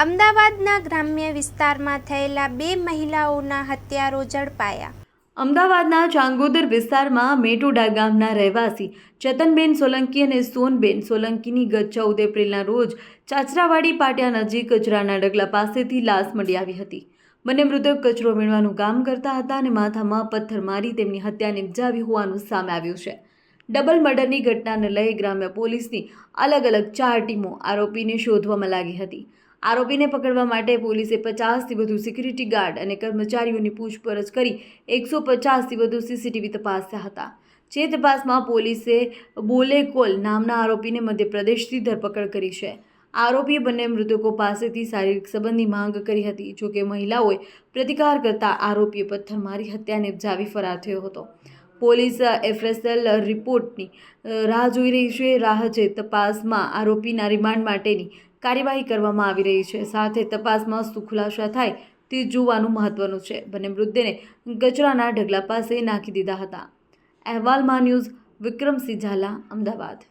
અમદાવાદના ગ્રામ્ય વિસ્તારમાં થયેલા 2 મહિલાઓના હત્યારો ઝડપાયા। અમદાવાદના ચાંગોદર વિસ્તારમાં મેટોડા ગામના રહેવાસી ચેતનબેન સોલંકી અને સોનબેન સોલંકીની ગત 14 એપ્રિલના રોજ ચાચરાવાડી પાટિયા નજીક કચરાના ડગલા પાસેથી લાશ મળી આવી હતી। બંને મૃતક કચરો વીણવાનું કામ કરતા હતા અને માથામાં પથ્થર મારી તેમની હત્યા નિપજાવી હોવાનું સામે આવ્યું છે। ડબલ મર્ડરની ઘટનાને લઈ ગ્રામ્ય પોલીસની અલગ અલગ 4 ટીમો આરોપીને શોધવામાં લાગી હતી। આરોપીને પકડવા માટે પોલીસે 50થી વધુ સિક્યુરિટી ગાર્ડ અને કર્મચારીઓની પૂછપરછ કરી 150થી વધુ સીસીટીવી તપાસ્યા હતા। જે તપાસમાં પોલીસે બોલેકોલ નામના આરોપીને મધ્યપ્રદેશથી ધરપકડ કરી છે। આરોપીએ બંને મૃતકો પાસેથી શારીરિક સંબંધની માંગ કરી હતી। જોકે મહિલાઓએ પ્રતિકાર કરતા આરોપીએ પથ્થર મારી હત્યા નિપજાવી ફરાર થયો હતો। પોલીસ એફએસએલ રિપોર્ટની રાહ જોઈ રહી છે। રાહ છે તપાસમાં આરોપીના રિમાન્ડ માટેની કાર્યવાહી કરવામાં આવી રહી છે। સાથે તપાસમાં શું ખુલાસા થાય તે જોવાનું મહત્વનું છે। બંને મૃતદેહને કચરાના ઢગલા પાસે નાખી દીધા હતા। અહેવાલ માં ન્યૂઝ વિક્રમસિંહ ઝાલા, અમદાવાદ।